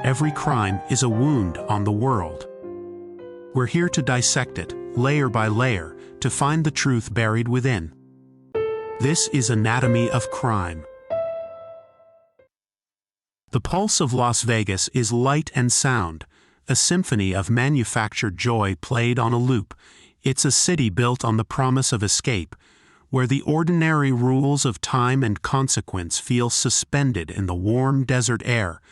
Every crime is a wound on the world. We're here to dissect it, layer by layer, to find the truth buried within. This is Anatomy of Crime. The pulse of Las Vegas is light and sound, a symphony of manufactured joy played on a loop. It's a city built on the promise of escape, where the ordinary rules of time and consequence feel suspended in the warm desert air.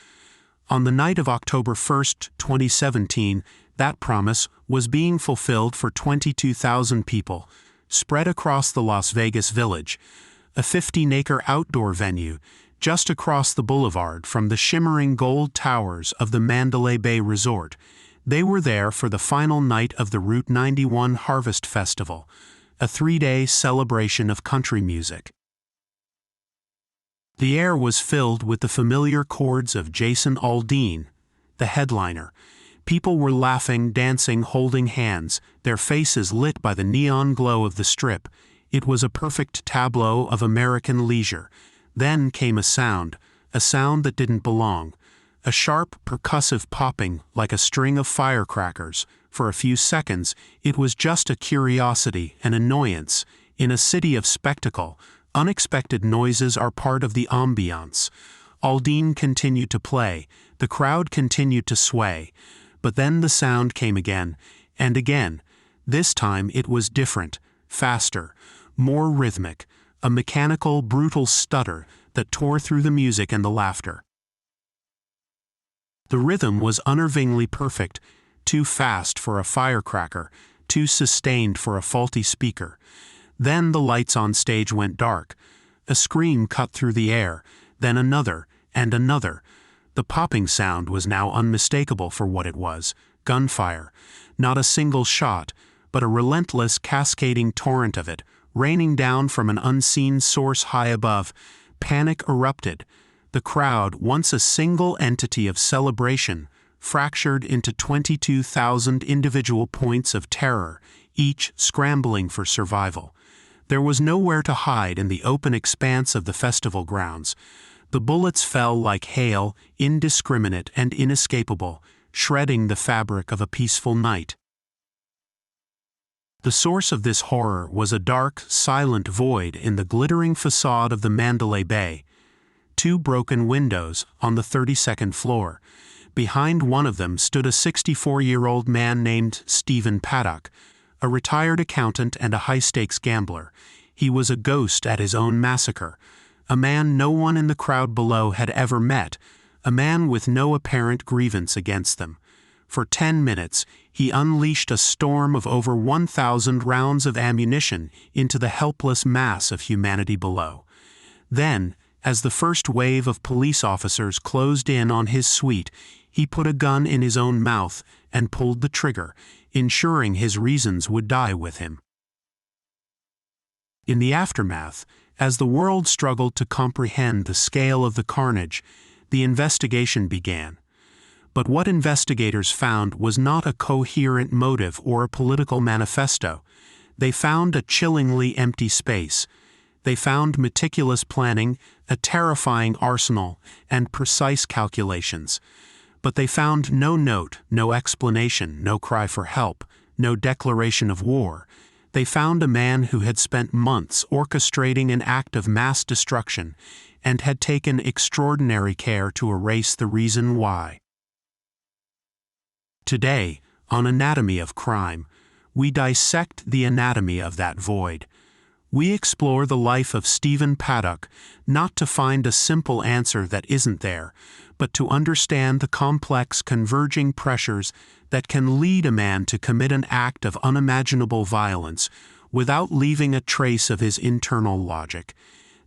On the night of October 1st, 2017, that promise was being fulfilled for 22,000 people, spread across the Las Vegas Village, a 15-acre outdoor venue just across the boulevard from the shimmering gold towers of the Mandalay Bay Resort. They were there for the final night of the Route 91 Harvest Festival, a 3-day celebration of country music. The air was filled with the familiar chords of Jason Aldean, the headliner. People were laughing, dancing, holding hands, their faces lit by the neon glow of the Strip. It was a perfect tableau of American leisure. Then came a sound that didn't belong. A sharp, percussive popping like a string of firecrackers. For a few seconds, it was just a curiosity, an annoyance. In a city of spectacle, unexpected noises are part of the ambiance. Aldean continued to play. The crowd continued to sway. But then the sound came again, and again. This time it was different, faster, more rhythmic, a mechanical, brutal stutter that tore through the music and the laughter. The rhythm was unnervingly perfect, too fast for a firecracker, too sustained for a faulty speaker. Then the lights on stage went dark. A scream cut through the air, then another, and another. The popping sound was now unmistakable for what it was, gunfire. Not a single shot, but a relentless cascading torrent of it, raining down from an unseen source high above. Panic erupted. The crowd, once a single entity of celebration, fractured into 22,000 individual points of terror, each scrambling for survival. There was nowhere to hide in the open expanse of the festival grounds. The bullets fell like hail, indiscriminate and inescapable, shredding the fabric of a peaceful night. The source of this horror was a dark, silent void in the glittering facade of the Mandalay Bay. 2 broken windows on the 32nd floor. Behind one of them stood a 64-year-old man named Stephen Paddock, a retired accountant and a high-stakes gambler. He was a ghost at his own massacre, a man no one in the crowd below had ever met, a man with no apparent grievance against them. For 10 minutes, he unleashed a storm of over 1,000 rounds of ammunition into the helpless mass of humanity below. Then, as the first wave of police officers closed in on his suite, he put a gun in his own mouth and pulled the trigger, ensuring his reasons would die with him. In the aftermath, as the world struggled to comprehend the scale of the carnage, the investigation began. But what investigators found was not a coherent motive or a political manifesto. They found a chillingly empty space. They found meticulous planning, a terrifying arsenal, and precise calculations. But they found no note, no explanation, no cry for help, no declaration of war. They found a man who had spent months orchestrating an act of mass destruction and had taken extraordinary care to erase the reason why. Today, on Anatomy of Crime, we dissect the anatomy of that void. We explore the life of Stephen Paddock, not to find a simple answer that isn't there, but to understand the complex converging pressures that can lead a man to commit an act of unimaginable violence without leaving a trace of his internal logic.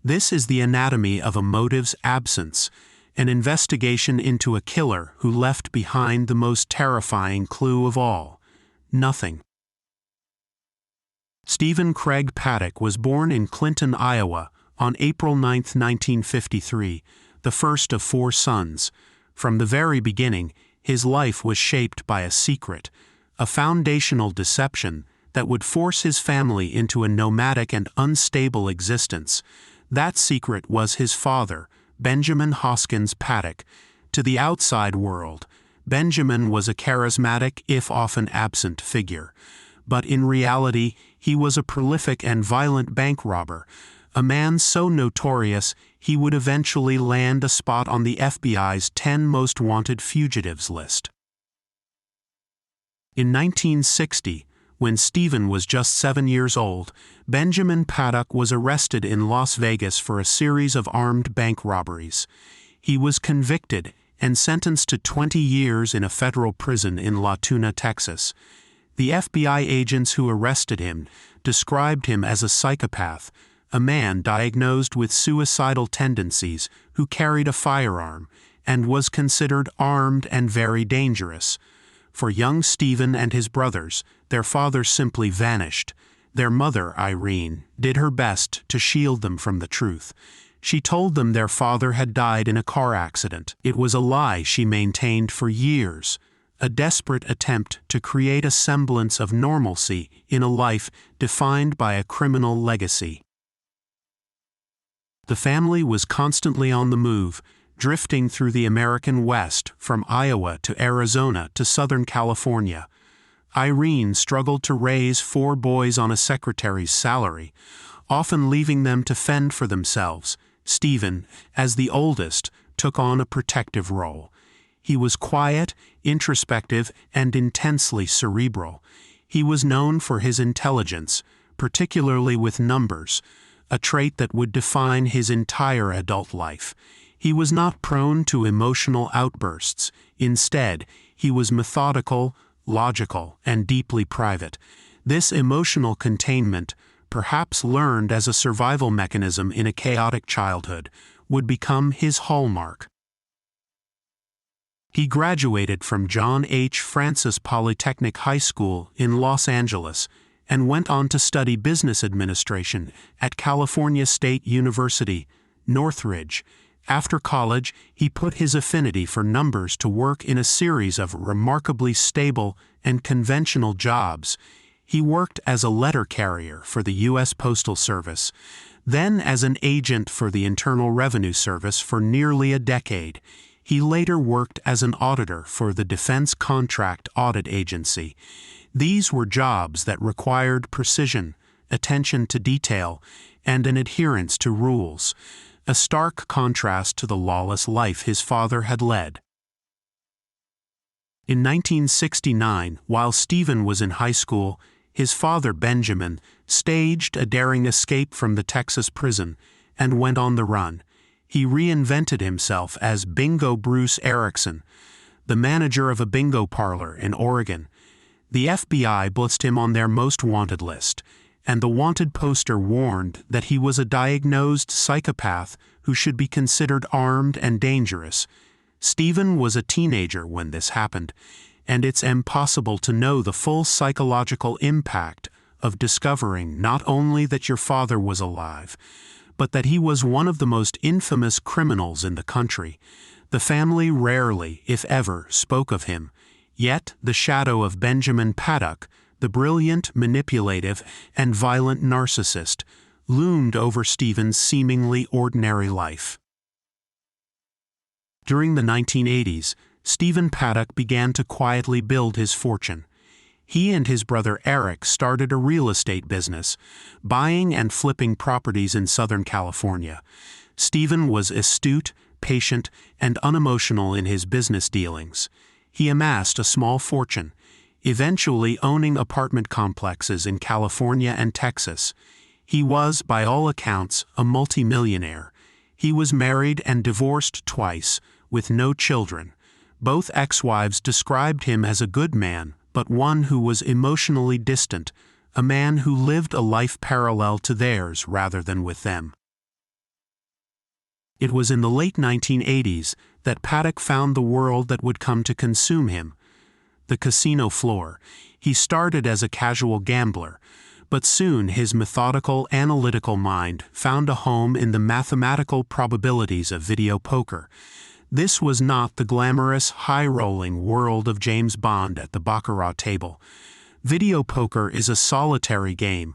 This is the anatomy of a motive's absence, an investigation into a killer who left behind the most terrifying clue of all: nothing. Stephen Craig Paddock was born in Clinton, Iowa, on April 9, 1953, the first of 4 sons. From the very beginning, his life was shaped by a secret, a foundational deception that would force his family into a nomadic and unstable existence. That secret was his father, Benjamin Hoskins Paddock, To the outside world, Benjamin was a charismatic, if often absent, figure. But in reality, he was a prolific and violent bank robber, a man so notorious he would eventually land a spot on the FBI's 10 most wanted fugitives list. In 1960, when Stephen was just 7 years old, Benjamin Paddock was arrested in Las Vegas for a series of armed bank robberies. He was convicted and sentenced to 20 years in a federal prison in La Tuna, Texas. The FBI agents who arrested him described him as a psychopath, a man diagnosed with suicidal tendencies who carried a firearm and was considered armed and very dangerous. For young Stephen and his brothers, their father simply vanished. Their mother, Irene, did her best to shield them from the truth. She told them their father had died in a car accident. It was a lie she maintained for years, a desperate attempt to create a semblance of normalcy in a life defined by a criminal legacy. The family was constantly on the move, drifting through the American West from Iowa to Arizona to Southern California. Irene struggled to raise 4 boys on a secretary's salary, often leaving them to fend for themselves. Stephen, as the oldest, took on a protective role. He was quiet, introspective, and intensely cerebral. He was known for his intelligence, particularly with numbers, a trait that would define his entire adult life. He was not prone to emotional outbursts. Instead, he was methodical, logical, and deeply private. This emotional containment, perhaps learned as a survival mechanism in a chaotic childhood, would become his hallmark. He graduated from John H. Francis Polytechnic High School in Los Angeles and went on to study business administration at California State University, Northridge. After college, he put his affinity for numbers to work in a series of remarkably stable and conventional jobs. He worked as a letter carrier for the U.S. Postal Service, then as an agent for the Internal Revenue Service for nearly a decade. He later worked as an auditor for the Defense Contract Audit Agency. These were jobs that required precision, attention to detail, and an adherence to rules, a stark contrast to the lawless life his father had led. In 1969, while Stephen was in high school, his father Benjamin staged a daring escape from the Texas prison and went on the run. He reinvented himself as Bingo Bruce Erickson, the manager of a bingo parlor in Oregon. The FBI blitzed him on their most wanted list, and the wanted poster warned that he was a diagnosed psychopath who should be considered armed and dangerous. Stephen was a teenager when this happened, and it's impossible to know the full psychological impact of discovering not only that your father was alive, but that he was one of the most infamous criminals in the country. The family rarely, if ever, spoke of him. Yet the shadow of Benjamin Paddock, the brilliant, manipulative, and violent narcissist, loomed over Stephen's seemingly ordinary life. During the 1980s, Stephen Paddock began to quietly build his fortune. He and his brother Eric started a real estate business, buying and flipping properties in Southern California. Stephen was astute, patient, and unemotional in his business dealings. He amassed a small fortune, eventually owning apartment complexes in California and Texas. He was, by all accounts, a multimillionaire. He was married and divorced twice, with no children. Both ex-wives described him as a good man, but one who was emotionally distant, a man who lived a life parallel to theirs rather than with them. It was in the late 1980s that Paddock found the world that would come to consume him, the casino floor. He started as a casual gambler, but soon his methodical, analytical mind found a home in the mathematical probabilities of video poker. This was not the glamorous, high-rolling world of James Bond at the baccarat table. Video poker is a solitary game,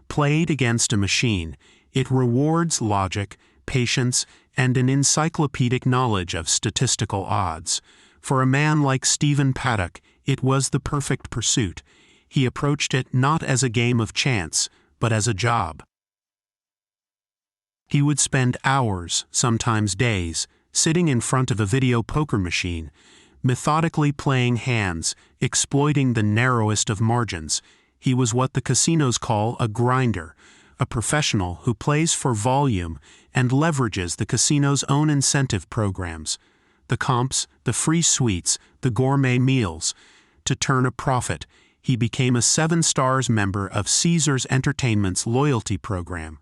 played against a machine. It rewards logic, patience, and an encyclopedic knowledge of statistical odds. For a man like Stephen Paddock, it was the perfect pursuit. He approached it not as a game of chance, but as a job. He would spend hours, sometimes days, sitting in front of a video poker machine, methodically playing hands, exploiting the narrowest of margins. He was what the casinos call a grinder, a professional who plays for volume and leverages the casino's own incentive programs, the comps, the free suites, the gourmet meals. To turn a profit, he became a 7 Stars member of Caesars Entertainment's loyalty program,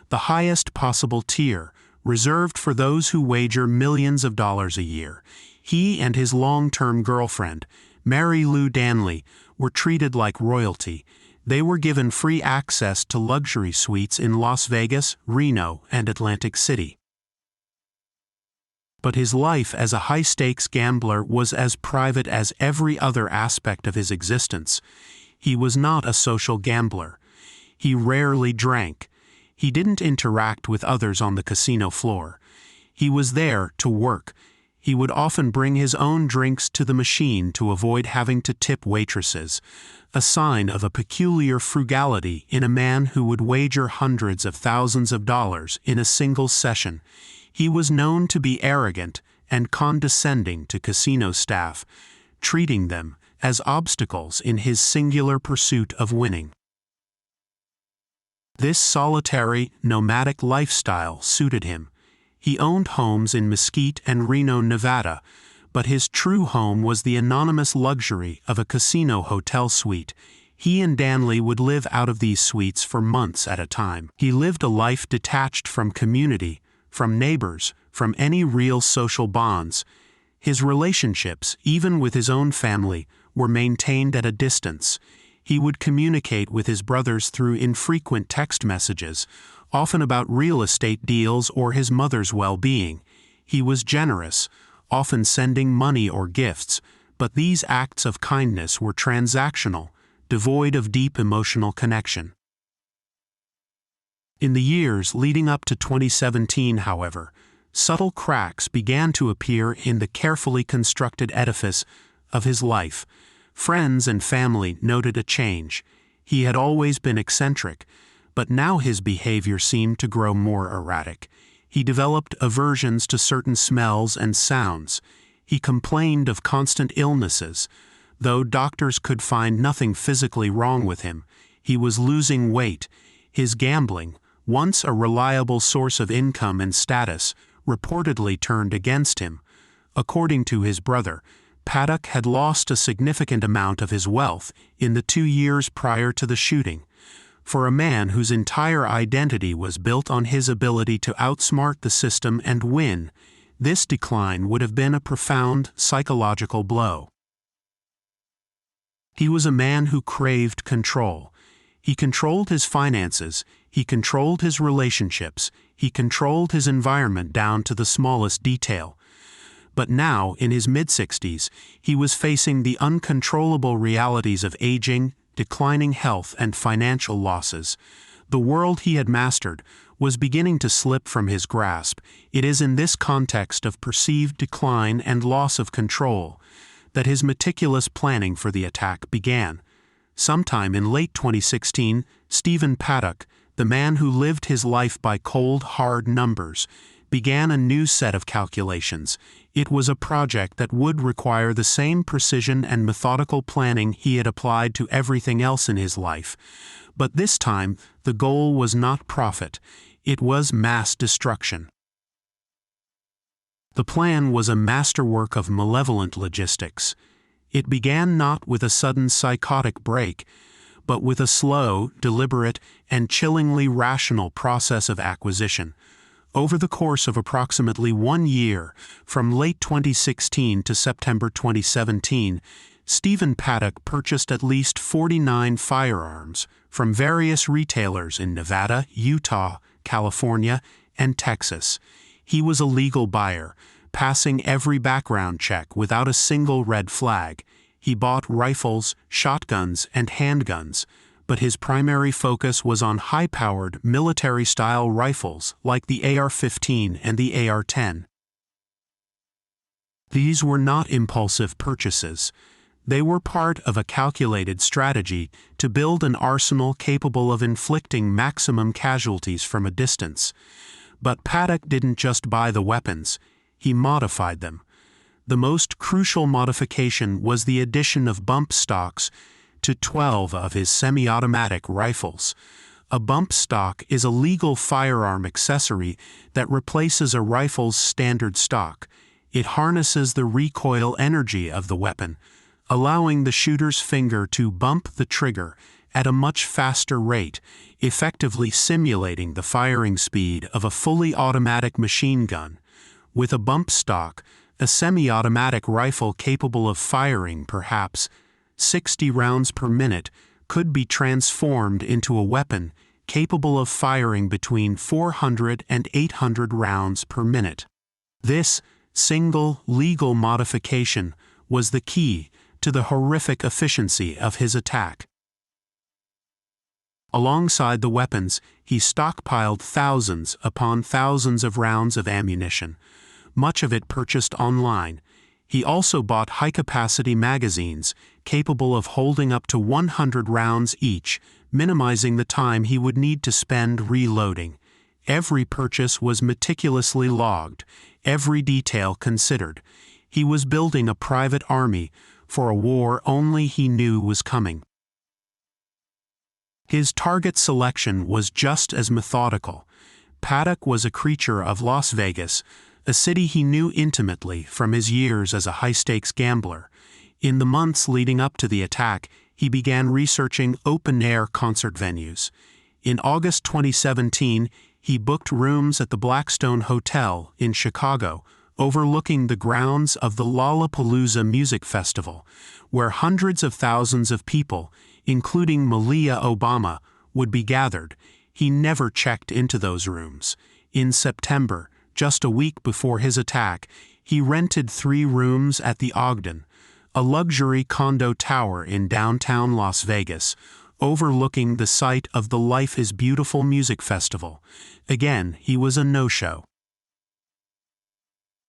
the highest possible tier, reserved for those who wager millions of dollars a year. He and his long-term girlfriend, Mary Lou Danley, were treated like royalty. They were given free access to luxury suites in Las Vegas, Reno, and Atlantic City. But his life as a high-stakes gambler was as private as every other aspect of his existence. He was not a social gambler. He rarely drank. He didn't interact with others on the casino floor. He was there to work. He would often bring his own drinks to the machine to avoid having to tip waitresses, a sign of a peculiar frugality in a man who would wager hundreds of thousands of dollars in a single session. He was known to be arrogant and condescending to casino staff, treating them as obstacles in his singular pursuit of winning. This solitary, nomadic lifestyle suited him. He owned homes in Mesquite and Reno, Nevada, but his true home was the anonymous luxury of a casino hotel suite. He and Danley would live out of these suites for months at a time. He lived a life detached from community, from neighbors, from any real social bonds. His relationships, even with his own family, were maintained at a distance. He would communicate with his brothers through infrequent text messages, often about real estate deals or his mother's well-being. He was generous, often sending money or gifts, but these acts of kindness were transactional, devoid of deep emotional connection. In the years leading up to 2017, however, subtle cracks began to appear in the carefully constructed edifice of his life. Friends and family noted a change. He had always been eccentric, but now his behavior seemed to grow more erratic. He developed aversions to certain smells and sounds. He complained of constant illnesses. Though doctors could find nothing physically wrong with him, he was losing weight. His gambling, once a reliable source of income and status, reportedly turned against him. According to his brother, Paddock had lost a significant amount of his wealth in the 2 years prior to the shooting. For a man whose entire identity was built on his ability to outsmart the system and win, this decline would have been a profound psychological blow. He was a man who craved control. He controlled his finances, he controlled his relationships, he controlled his environment down to the smallest detail. But now, in his mid-60s, he was facing the uncontrollable realities of aging, declining health, and financial losses. The world he had mastered was beginning to slip from his grasp. It is in this context of perceived decline and loss of control that his meticulous planning for the attack began. Sometime in late 2016, Stephen Paddock, the man who lived his life by cold, hard numbers, began a new set of calculations. It was a project that would require the same precision and methodical planning he had applied to everything else in his life. But this time, the goal was not profit. It was mass destruction. The plan was a masterwork of malevolent logistics. It began not with a sudden psychotic break, but with a slow, deliberate, and chillingly rational process of acquisition. Over the course of approximately 1 year, from late 2016 to September 2017, Stephen Paddock purchased at least 49 firearms from various retailers in Nevada, Utah, California, and Texas. He was a legal buyer, passing every background check without a single red flag. He bought rifles, shotguns, and handguns, but his primary focus was on high-powered, military-style rifles like the AR-15 and the AR-10. These were not impulsive purchases. They were part of a calculated strategy to build an arsenal capable of inflicting maximum casualties from a distance. But Paddock didn't just buy the weapons, he modified them. The most crucial modification was the addition of bump stocks to 12 of his semi-automatic rifles. A bump stock is a legal firearm accessory that replaces a rifle's standard stock. It harnesses the recoil energy of the weapon, allowing the shooter's finger to bump the trigger at a much faster rate, effectively simulating the firing speed of a fully automatic machine gun. With a bump stock, a semi-automatic rifle capable of firing perhaps 60 rounds per minute could be transformed into a weapon capable of firing between 400 and 800 rounds per minute. This single legal modification was the key to the horrific efficiency of his attack. Alongside the weapons, he stockpiled thousands upon thousands of rounds of ammunition, much of it purchased online. He also bought high-capacity magazines capable of holding up to 100 rounds each, minimizing the time he would need to spend reloading. Every purchase was meticulously logged, every detail considered. He was building a private army for a war only he knew was coming. His target selection was just as methodical. Paddock was a creature of Las Vegas, a city he knew intimately from his years as a high-stakes gambler. In the months leading up to the attack, he began researching open-air concert venues. In August 2017, he booked rooms at the Blackstone Hotel in Chicago, overlooking the grounds of the Lollapalooza Music Festival, where hundreds of thousands of people, including Malia Obama, would be gathered. He never checked into those rooms. In September, just a week before his attack, he rented 3 rooms at the Ogden, a luxury condo tower in downtown Las Vegas, overlooking the site of the Life is Beautiful music festival. Again, he was a no-show.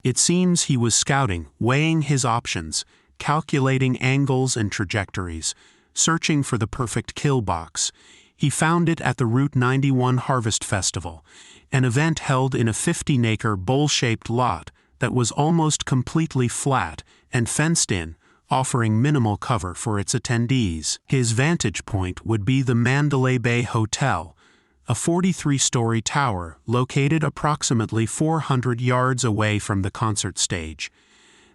It seems he was scouting, weighing his options, calculating angles and trajectories, searching for the perfect kill box. He found it at the Route 91 Harvest Festival, an event held in a 15-acre bowl-shaped lot that was almost completely flat and fenced in, offering minimal cover for its attendees. His vantage point would be the Mandalay Bay Hotel, a 43-story tower located approximately 400 yards away from the concert stage.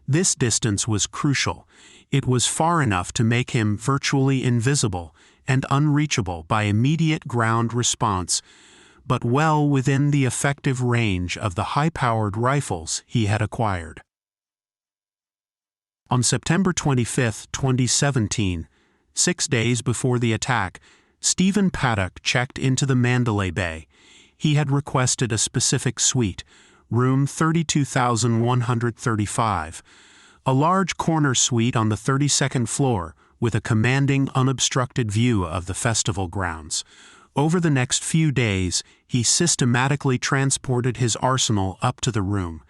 This distance was crucial. It was far enough to make him virtually invisible and unreachable by immediate ground response, but well within the effective range of the high-powered rifles he had acquired. On September 25, 2017, 6 days before the attack, Stephen Paddock checked into the Mandalay Bay. He had requested a specific suite, room 32,135, a large corner suite on the 32nd floor with a commanding, unobstructed view of the festival grounds. Over the next few days, he systematically transported his arsenal up to the room.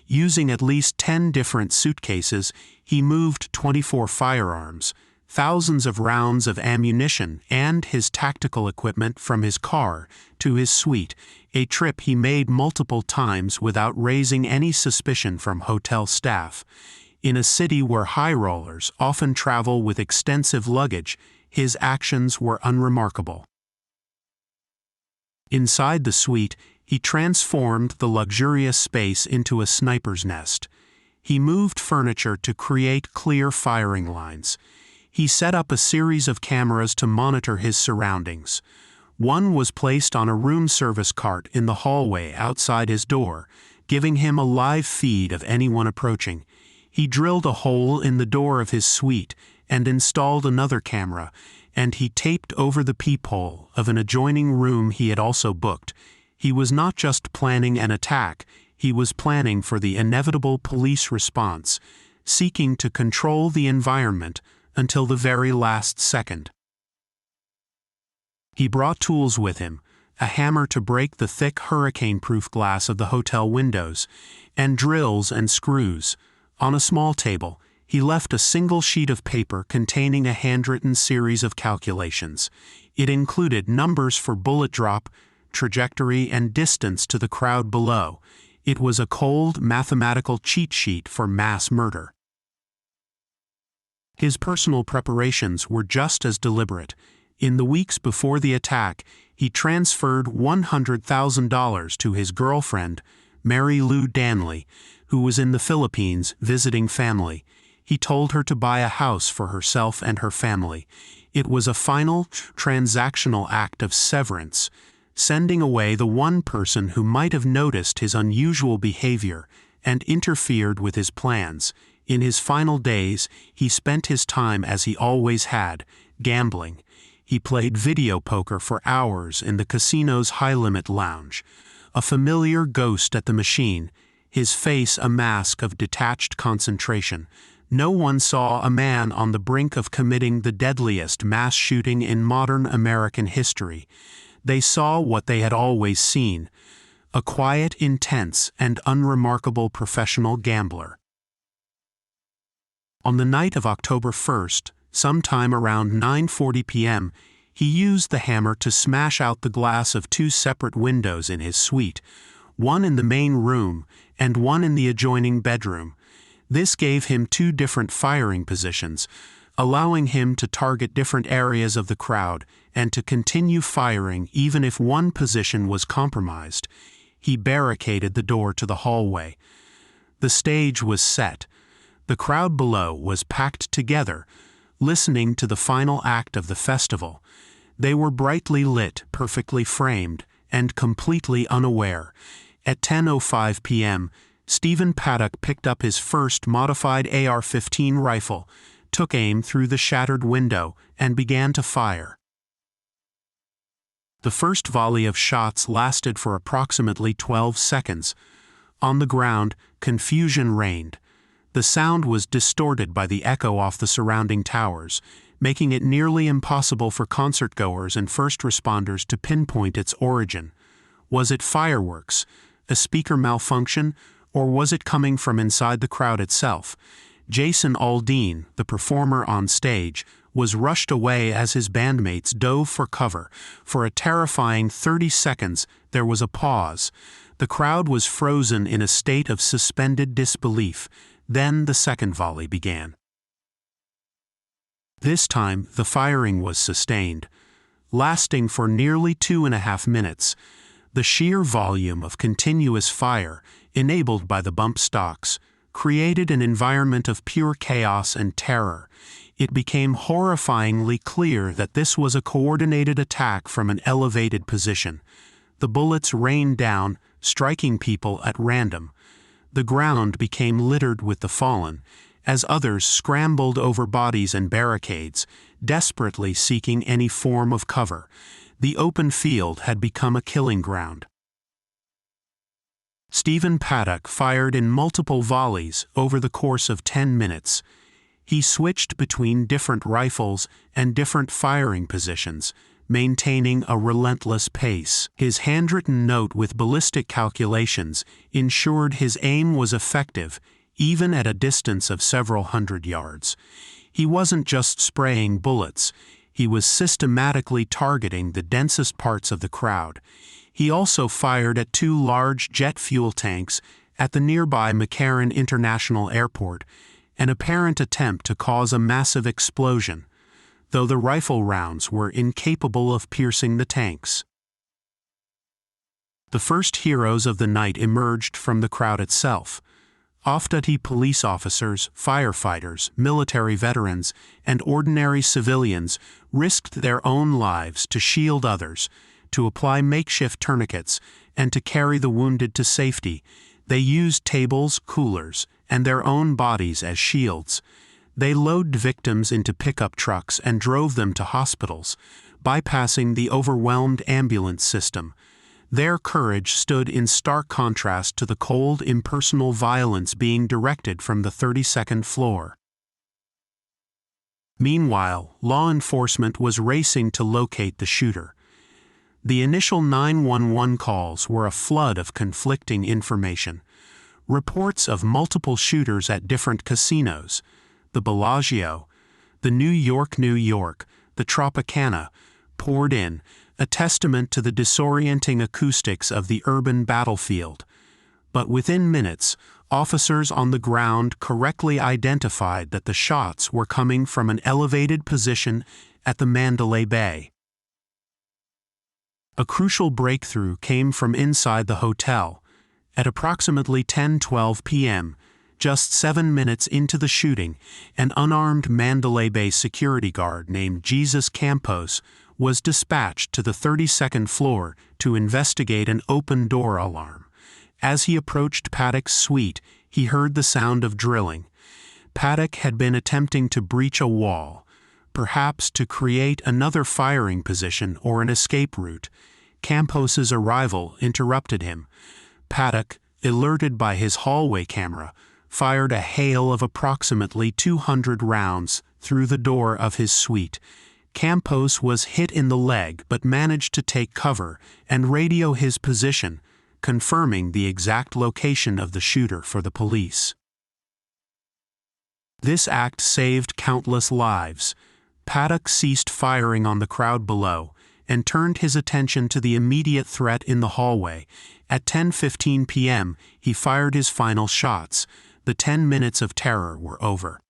Using at least 10 different suitcases, he moved 24 firearms, thousands of rounds of ammunition, and his tactical equipment from his car to his suite, a trip he made multiple times without raising any suspicion from hotel staff. In a city where high rollers often travel with extensive luggage, his actions were unremarkable. Inside the suite, he transformed the luxurious space into a sniper's nest. He moved furniture to create clear firing lines. He set up a series of cameras to monitor his surroundings. One was placed on a room service cart in the hallway outside his door, giving him a live feed of anyone approaching. He drilled a hole in the door of his suite and installed another camera, and he taped over the peephole of an adjoining room he had also booked. He was not just planning an attack, he was planning for the inevitable police response, seeking to control the environment until the very last second. He brought tools with him, a hammer to break the thick hurricane-proof glass of the hotel windows, and drills and screws. On a small table, he left a single sheet of paper containing a handwritten series of calculations. It included numbers for bullet drop, trajectory, and distance to the crowd below. It was a cold, mathematical cheat sheet for mass murder. His personal preparations were just as deliberate. In the weeks before the attack, he transferred $100,000 to his girlfriend, Mary Lou Danley, who was in the Philippines visiting family. He told her to buy a house for herself and her family. It was a final, transactional act of severance, sending away the one person who might have noticed his unusual behavior and interfered with his plans. In his final days, he spent his time as he always had, gambling. He played video poker for hours in the casino's high-limit lounge, a familiar ghost at the machine, his face a mask of detached concentration. No one saw a man on the brink of committing the deadliest mass shooting in modern American history. They saw what they had always seen, a quiet, intense, and unremarkable professional gambler. On the night of October 1st, sometime around 9:40 p.m., he used the hammer to smash out the glass of two separate windows in his suite, one in the main room and one in the adjoining bedroom. This gave him two different firing positions, allowing him to target different areas of the crowd and to continue firing even if one position was compromised. He barricaded the door to the hallway. The stage was set. The crowd below was packed together, listening to the final act of the festival. They were brightly lit, perfectly framed, and completely unaware. At 10:05 p.m., Stephen Paddock picked up his first modified AR-15 rifle, took aim through the shattered window, and began to fire. The first volley of shots lasted for approximately 12 seconds. On the ground, confusion reigned. The sound was distorted by the echo off the surrounding towers, making it nearly impossible for concertgoers and first responders to pinpoint its origin. Was it fireworks, a speaker malfunction, or was it coming from inside the crowd itself? Jason Aldean, the performer on stage, was rushed away as his bandmates dove for cover. For a terrifying 30 seconds, there was a pause. The crowd was frozen in a state of suspended disbelief. Then the second volley began. This time, the firing was sustained, lasting for nearly 2.5 minutes. The sheer volume of continuous fire, enabled by the bump stocks, created an environment of pure chaos and terror. It became horrifyingly clear that this was a coordinated attack from an elevated position. The bullets rained down, striking people at random. The ground became littered with the fallen, as others scrambled over bodies and barricades, desperately seeking any form of cover. The open field had become a killing ground. Stephen Paddock fired in multiple volleys over the course of 10 minutes. He switched between different rifles and different firing positions, maintaining a relentless pace. His handwritten note with ballistic calculations ensured his aim was effective, even at a distance of several hundred yards. He wasn't just spraying bullets, he was systematically targeting the densest parts of the crowd. He also fired at two large jet fuel tanks at the nearby McCarran International Airport, an apparent attempt to cause a massive explosion, though the rifle rounds were incapable of piercing the tanks. The first heroes of the night emerged from the crowd itself. Off-duty police officers, firefighters, military veterans, and ordinary civilians risked their own lives to shield others, to apply makeshift tourniquets, and to carry the wounded to safety. They used tables, coolers, and their own bodies as shields. They loaded victims into pickup trucks and drove them to hospitals, bypassing the overwhelmed ambulance system. Their courage stood in stark contrast to the cold, impersonal violence being directed from the 32nd floor. Meanwhile, law enforcement was racing to locate the shooter. The initial 911 calls were a flood of conflicting information. Reports of multiple shooters at different casinos, the Bellagio, the New York, the Tropicana, poured in, a testament to the disorienting acoustics of the urban battlefield. But within minutes, officers on the ground correctly identified that the shots were coming from an elevated position at the Mandalay Bay. A crucial breakthrough came from inside the hotel. At approximately 10:12 p.m., just 7 minutes into the shooting, an unarmed Mandalay Bay security guard named Jesus Campos was dispatched to the 32nd floor to investigate an open-door alarm. As he approached Paddock's suite, he heard the sound of drilling. Paddock had been attempting to breach a wall, perhaps to create another firing position or an escape route. Campos's arrival interrupted him. Paddock, alerted by his hallway camera, fired a hail of approximately 200 rounds through the door of his suite. Campos was hit in the leg but managed to take cover and radio his position, confirming the exact location of the shooter for the police. This act saved countless lives. Paddock ceased firing on the crowd below and turned his attention to the immediate threat in the hallway. At 10:15 p.m., he fired his final shots. The 10 minutes of terror were over.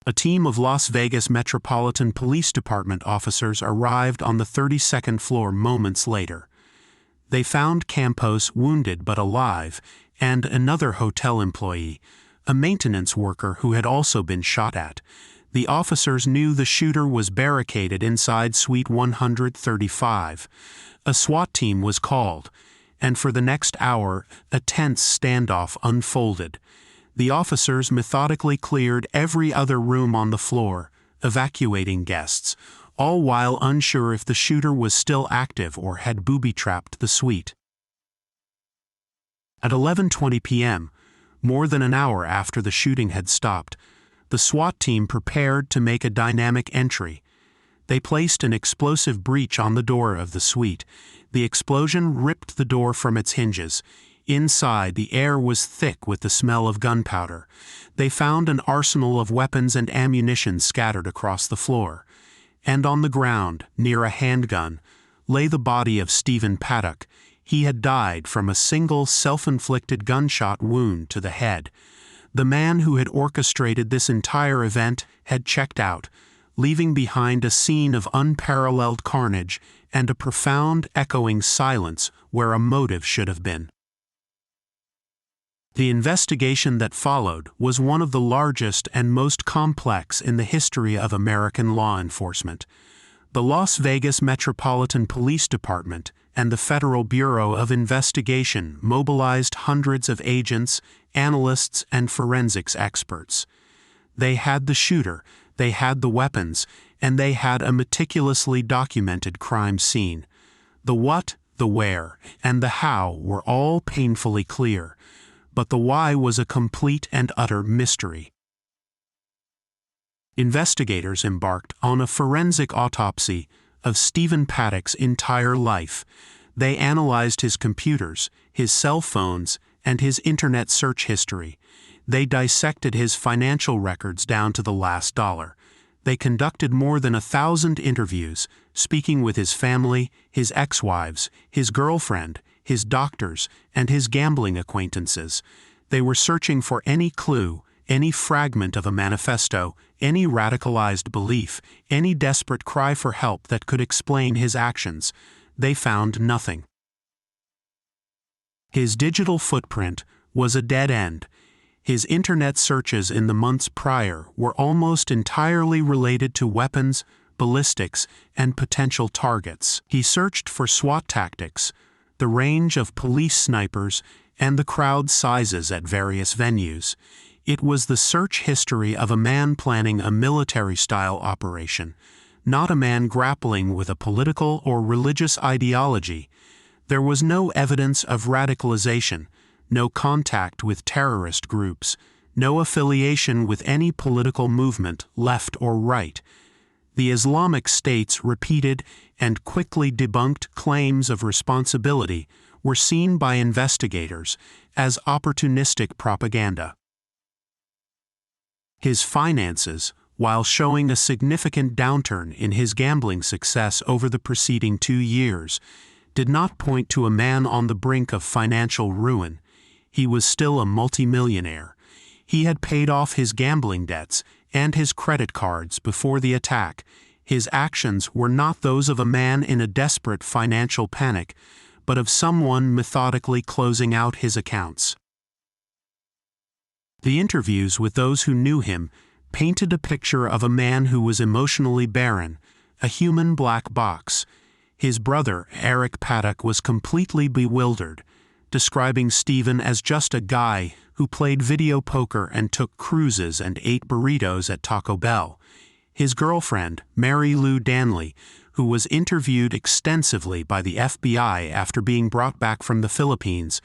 A team of Las Vegas Metropolitan Police Department officers arrived on the 32nd floor moments later. They found Campos wounded but alive, and another hotel employee, a maintenance worker who had also been shot at. The officers knew the shooter was barricaded inside Suite 135. A SWAT team was called, and for the next hour, a tense standoff unfolded. The officers methodically cleared every other room on the floor, evacuating guests, all while unsure if the shooter was still active or had booby-trapped the suite. At 11:20 p.m., more than an hour after the shooting had stopped, the SWAT team prepared to make a dynamic entry. They placed an explosive breach on the door of the suite. The explosion ripped the door from its hinges. Inside, the air was thick with the smell of gunpowder. They found an arsenal of weapons and ammunition scattered across the floor. And on the ground, near a handgun, lay the body of Stephen Paddock. He had died from a single self-inflicted gunshot wound to the head. The man who had orchestrated this entire event had checked out, leaving behind a scene of unparalleled carnage and a profound, echoing silence where a motive should have been. The investigation that followed was one of the largest and most complex in the history of American law enforcement. The Las Vegas Metropolitan Police Department and the Federal Bureau of Investigation mobilized hundreds of agents, analysts, and forensics experts. They had the shooter, they had the weapons, and they had a meticulously documented crime scene. The what, the where, and the how were all painfully clear, but the why was a complete and utter mystery. Investigators embarked on a forensic autopsy of Stephen Paddock's entire life. They analyzed his computers, his cell phones, and his internet search history. They dissected his financial records down to the last dollar. They conducted more than 1,000 interviews, speaking with his family, his ex-wives, his girlfriend, his doctors, and his gambling acquaintances. They were searching for any clue, any fragment of a manifesto, any radicalized belief, any desperate cry for help that could explain his actions. They found nothing. His digital footprint was a dead end. His internet searches in the months prior were almost entirely related to weapons, ballistics, and potential targets. He searched for SWAT tactics, the range of police snipers, and the crowd sizes at various venues. It was the search history of a man planning a military-style operation, not a man grappling with a political or religious ideology. There was no evidence of radicalization, no contact with terrorist groups, no affiliation with any political movement, left or right. The Islamic State's repeated and quickly debunked claims of responsibility were seen by investigators as opportunistic propaganda. His finances, while showing a significant downturn in his gambling success over the preceding 2 years, did not point to a man on the brink of financial ruin. He was still a multimillionaire. He had paid off his gambling debts and his credit cards before the attack. His actions were not those of a man in a desperate financial panic, but of someone methodically closing out his accounts. The interviews with those who knew him painted a picture of a man who was emotionally barren, a human black box. His brother, Eric Paddock, was completely bewildered, describing Stephen as just a guy who played video poker and took cruises and ate burritos at Taco Bell. His girlfriend, Mary Lou Danley, who was interviewed extensively by the FBI after being brought back from the Philippines,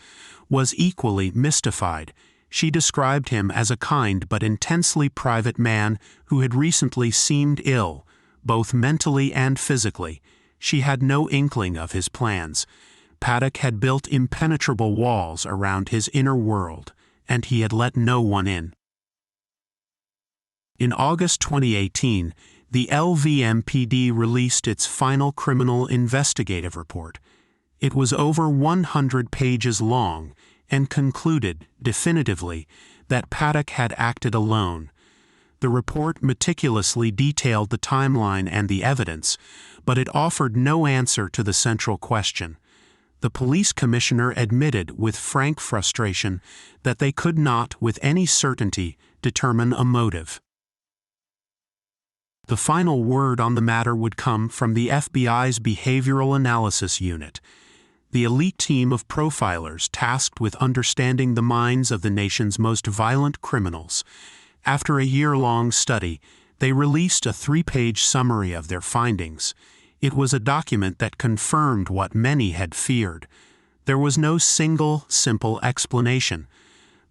was equally mystified. She described him as a kind but intensely private man who had recently seemed ill, both mentally and physically. She had no inkling of his plans. Paddock had built impenetrable walls around his inner world, and he had let no one in. In August 2018, the LVMPD released its final criminal investigative report. It was over 100 pages long and concluded, definitively, that Paddock had acted alone. The report meticulously detailed the timeline and the evidence, but it offered no answer to the central question. The police commissioner admitted with frank frustration that they could not, with any certainty, determine a motive. The final word on the matter would come from the FBI's Behavioral Analysis Unit, the elite team of profilers tasked with understanding the minds of the nation's most violent criminals. After a year-long study, they released a 3-page summary of their findings. It was a document that confirmed what many had feared. There was no single, simple explanation.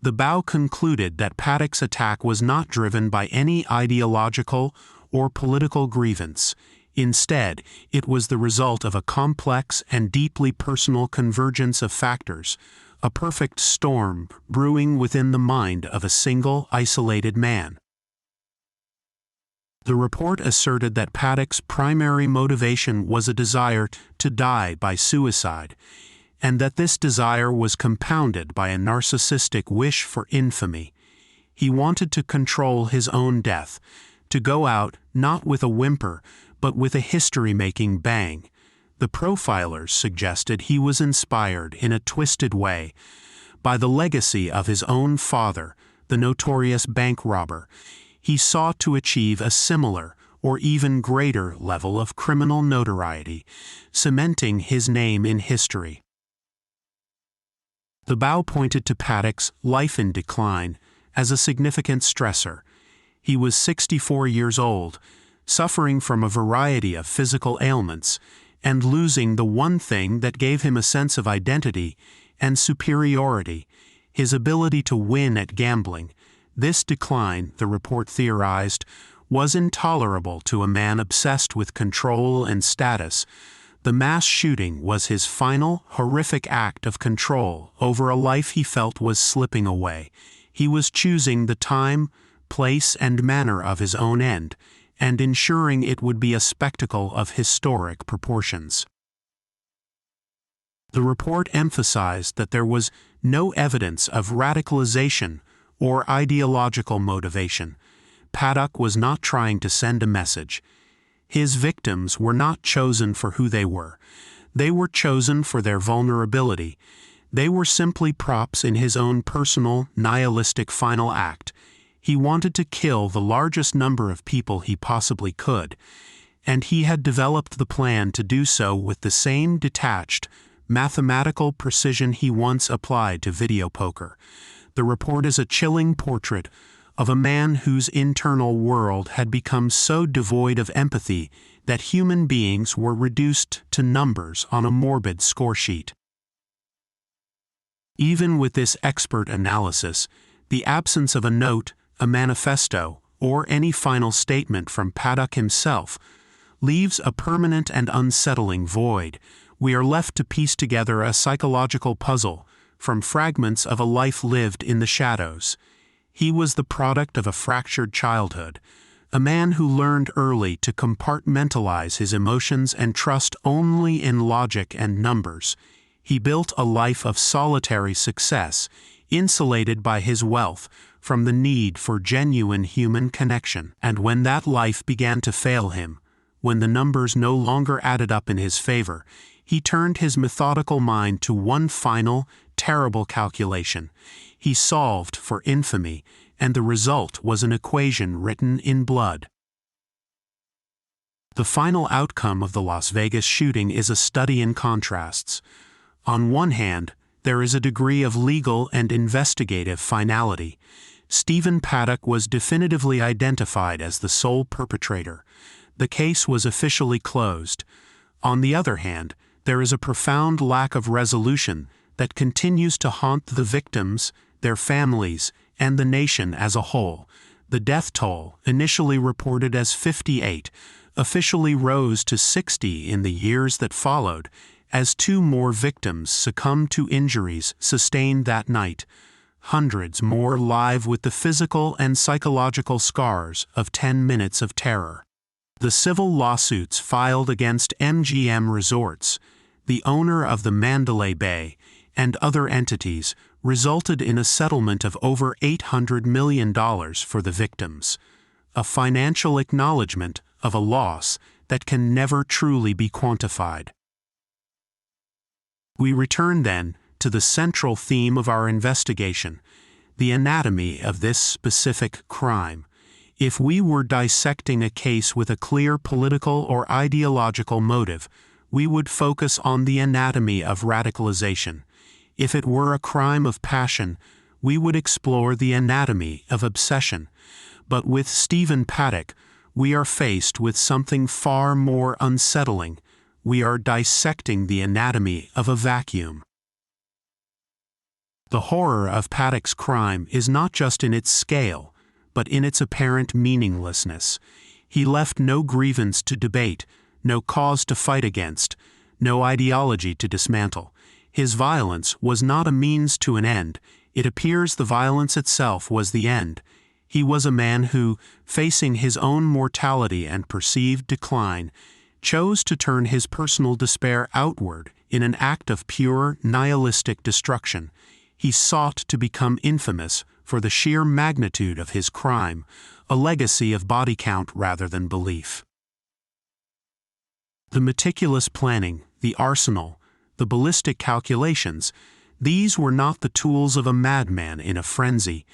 The BOW concluded that Paddock's attack was not driven by any ideological or political grievance. Instead, it was the result of a complex and deeply personal convergence of factors, a perfect storm brewing within the mind of a single, isolated man. The report asserted that Paddock's primary motivation was a desire to die by suicide, and that this desire was compounded by a narcissistic wish for infamy. He wanted to control his own death, to go out not with a whimper, but with a history-making bang. The profilers suggested he was inspired, in a twisted way, by the legacy of his own father, the notorious bank robber. He sought to achieve a similar, or even greater, level of criminal notoriety, cementing his name in history. The BOW pointed to Paddock's life in decline as a significant stressor. He was 64 years old, suffering from a variety of physical ailments, and losing the one thing that gave him a sense of identity and superiority, his ability to win at gambling. This decline, the report theorized, was intolerable to a man obsessed with control and status. The mass shooting was his final, horrific act of control over a life he felt was slipping away. He was choosing the time, place, and manner of his own end, and ensuring it would be a spectacle of historic proportions. The report emphasized that there was no evidence of radicalization or ideological motivation. Paddock was not trying to send a message. His victims were not chosen for who they were. They were chosen for their vulnerability. They were simply props in his own personal, nihilistic final act. He wanted to kill the largest number of people he possibly could, and he had developed the plan to do so with the same detached, mathematical precision he once applied to video poker. The report is a chilling portrait of a man whose internal world had become so devoid of empathy that human beings were reduced to numbers on a morbid scoresheet. Even with this expert analysis, the absence of a note, a manifesto, or any final statement from Paddock himself, leaves a permanent and unsettling void. We are left to piece together a psychological puzzle from fragments of a life lived in the shadows. He was the product of a fractured childhood, a man who learned early to compartmentalize his emotions and trust only in logic and numbers. He built a life of solitary success, insulated by his wealth from the need for genuine human connection. And when that life began to fail him, when the numbers no longer added up in his favor, he turned his methodical mind to one final, terrible calculation. He solved for infamy, and the result was an equation written in blood. The final outcome of the Las Vegas shooting is a study in contrasts. On one hand, there is a degree of legal and investigative finality. Stephen Paddock was definitively identified as the sole perpetrator. The case was officially closed. On the other hand, there is a profound lack of resolution that continues to haunt the victims, their families, and the nation as a whole. The death toll, initially reported as 58, officially rose to 60 in the years that followed, as 2 more victims succumbed to injuries sustained that night. Hundreds more live with the physical and psychological scars of 10 minutes of terror. The civil lawsuits filed against MGM Resorts, the owner of the Mandalay Bay, and other entities resulted in a settlement of over $800 million for the victims, a financial acknowledgement of a loss that can never truly be quantified. We return then to the central theme of our investigation, the anatomy of this specific crime. If we were dissecting a case with a clear political or ideological motive, we would focus on the anatomy of radicalization. If it were a crime of passion, we would explore the anatomy of obsession. But with Stephen Paddock, we are faced with something far more unsettling. We are dissecting the anatomy of a vacuum. The horror of Paddock's crime is not just in its scale, but in its apparent meaninglessness. He left no grievance to debate, no cause to fight against, no ideology to dismantle. His violence was not a means to an end. It appears the violence itself was the end. He was a man who, facing his own mortality and perceived decline, chose to turn his personal despair outward in an act of pure, nihilistic destruction. He sought to become infamous for the sheer magnitude of his crime, a legacy of body count rather than belief. The meticulous planning, the arsenal, the ballistic calculations, these were not the tools of a madman in a frenzy.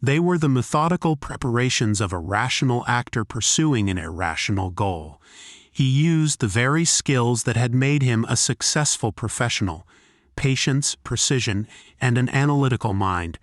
They were the methodical preparations of a rational actor pursuing an irrational goal. He used the very skills that had made him a successful professional, patience, precision, and an analytical mind,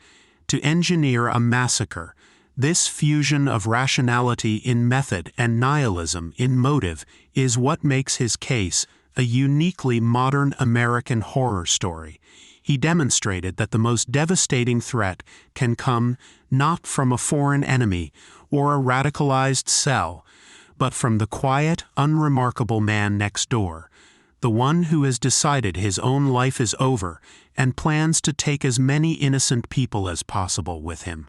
to engineer a massacre. This fusion of rationality in method and nihilism in motive is what makes his case a uniquely modern American horror story. He demonstrated that the most devastating threat can come not from a foreign enemy or a radicalized cell, but from the quiet, unremarkable man next door, the one who has decided his own life is over and plans to take as many innocent people as possible with him.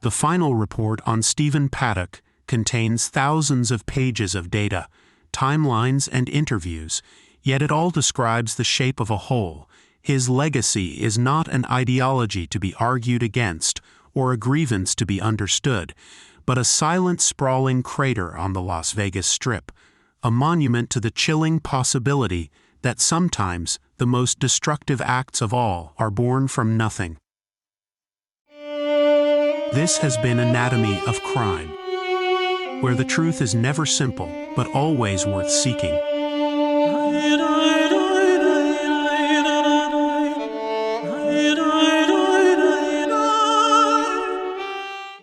The final report on Stephen Paddock contains thousands of pages of data, timelines, and interviews, yet it all describes the shape of a whole. His legacy is not an ideology to be argued against or a grievance to be understood, but a silent, sprawling crater on the Las Vegas Strip, a monument to the chilling possibility that sometimes the most destructive acts of all are born from nothing. This has been Anatomy of Crime, where the truth is never simple, but always worth seeking.